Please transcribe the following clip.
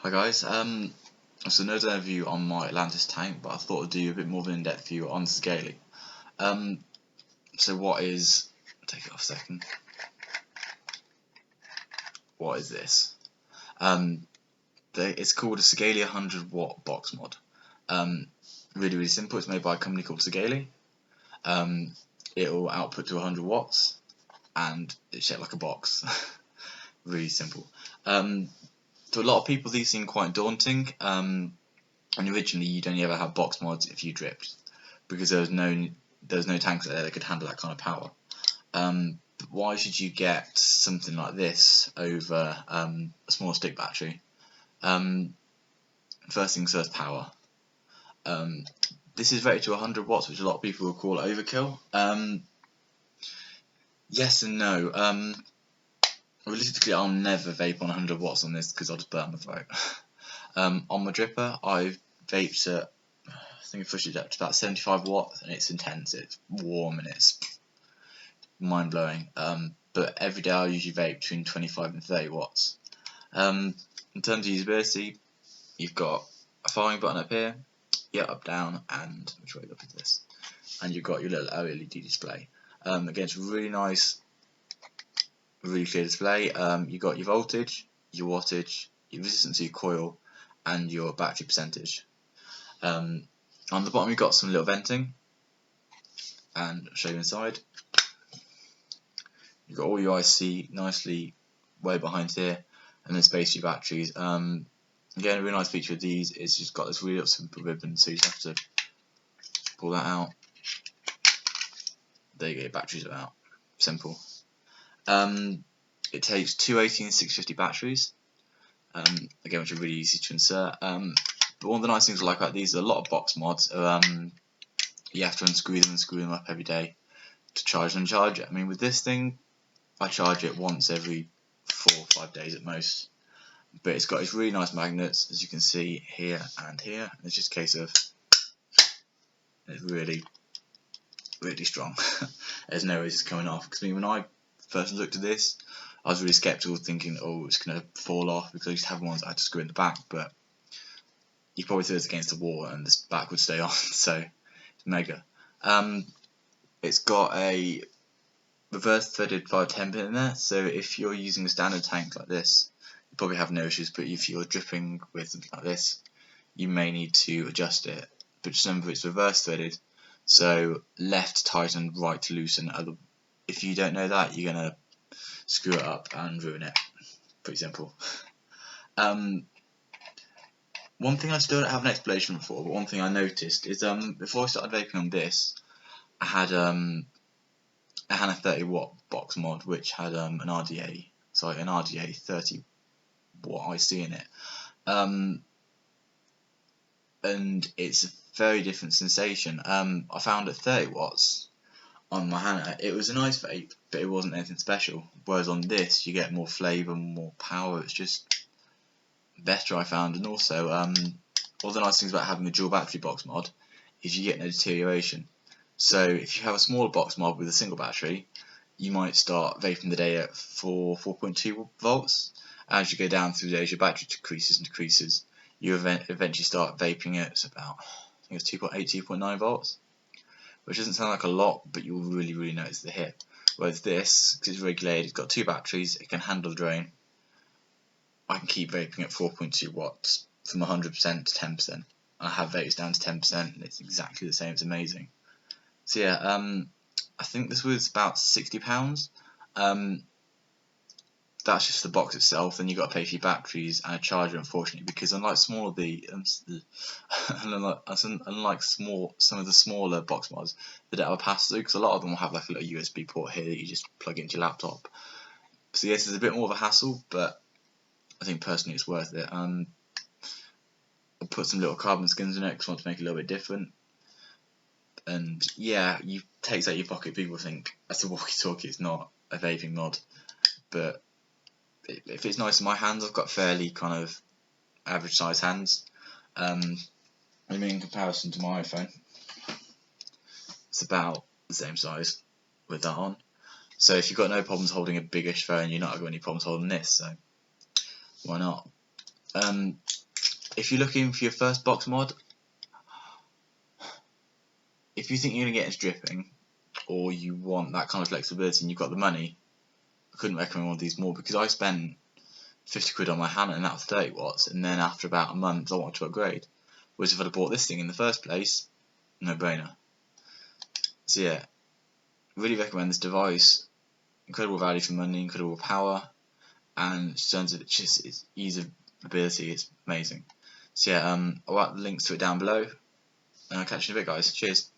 Hi guys, so no overview on my Atlantis tank, but I thought I'd do a bit more of an in-depth view on Sigelei. So what is, take it off a second, what is this? It's called a Sigelei 100 watt box mod. Really simple. It's made by a company called Sigelei. It'll output to 100 watts and it's shaped like a box. Really simple. To a lot of people these seem quite daunting, and originally you'd only ever have box mods if you dripped, because there was no tanks there that could handle that kind of power. But why should you get something like this over a small stick battery? First things first, power. This is rated to 100 watts, which a lot of people will call overkill. Yes and no. Realistically, I'll never vape on 100 watts on this because I'll just burn my throat. On my dripper, I've vaped at, I think I pushed it up to about 75 watts, and it's intense, it's warm, and it's mind blowing. But every day I usually vape between 25 and 30 watts. In terms of usability, you've got a firing button up here, up, down, and which way up is this? And you've got your little LED display. Again, it's really nice. Really clear display. You've got your voltage, your wattage, your resistance to your coil, and your battery percentage. On the bottom you've got some little venting, and I'll show you inside. You've got all your IC nicely way behind here, and then space for your batteries. Again, a really nice feature of these is just got this really simple ribbon, so you just have to pull that out. There you go, your batteries are out. Simple. It takes two 18650 batteries, again, which are really easy to insert. But one of the nice things I like about these are a lot of box mods. You have to unscrew them and screw them up every day to charge and uncharge it. I mean, with this thing, I charge it once every 4 or 5 days at most. But it's got its really nice magnets, as you can see here and here. It's just a case of, it's really strong. There's no way it's coming off. Because I mean, when I first looked at this, I was really skeptical, thinking, oh, it's going to fall off, because I used to have ones I had to screw in the back, but you probably throw this against the wall and this back would stay on, so it's mega. It's got a reverse threaded 510 pin in there, so if you're using a standard tank like this, you probably have no issues, but if you're dripping with something like this, you may need to adjust it. But just remember, it's reverse threaded, so left to tighten, right to loosen. If you don't know that, you're going to screw it up and ruin it. Pretty simple. One thing I still don't have an explanation for, but one thing I noticed is before I started vaping on this, I had a 30 watt box mod which had an RDA 30 watt IC in it, and it's a very different sensation. I found at 30 watts on my Hannah, it was a nice vape, but it wasn't anything special. Whereas on this, you get more flavour, more power. It's just better, I found. And also, all the nice things about having a dual battery box mod is you get no deterioration. So if you have a smaller box mod with a single battery, you might start vaping the day at 4.2 volts. As you go down through the days, your battery decreases and decreases. You eventually start vaping at about, I think it's 2.8, 2.9 volts. Which doesn't sound like a lot, but you'll really notice the hit. Whereas this, because it's regulated, it's got two batteries, it can handle the drain. I can keep vaping at 4.2 watts from 100% to 10%. I have vapes down to 10%, and it's exactly the same. It's amazing. So yeah, I think this was about £60. That's just the box itself. Then you've got to pay for your batteries and a charger, unfortunately, because unlike some of the smaller box mods, they don't have a pass-through, because a lot of them will have like a little USB port here that you just plug into your laptop. So yes, it's a bit more of a hassle, but I think personally it's worth it. I'll put some little carbon skins in it because I want to make it a little bit different. And yeah, you take that out of your pocket, people think that's a walkie-talkie, it's not a vaping mod. But if it's nice in my hands, I've got fairly kind of average size hands. I mean, in comparison to my iPhone, it's about the same size with that on. So if you've got no problems holding a biggish phone, you're not going to have any problems holding this, so why not? if you're looking for your first box mod, if you think you're going to get into dripping, or you want that kind of flexibility and you've got the money, I couldn't recommend one of these more, because I spent 50 quid on my hammer and that was 30 watts, and then after about a month I wanted to upgrade. Whereas if I'd have bought this thing in the first place, no brainer. So yeah, really recommend this device. Incredible value for money, incredible power, and in terms of its ease of ability, it's amazing. So yeah, I'll write the links to it down below, and I'll catch you in a bit, guys. Cheers.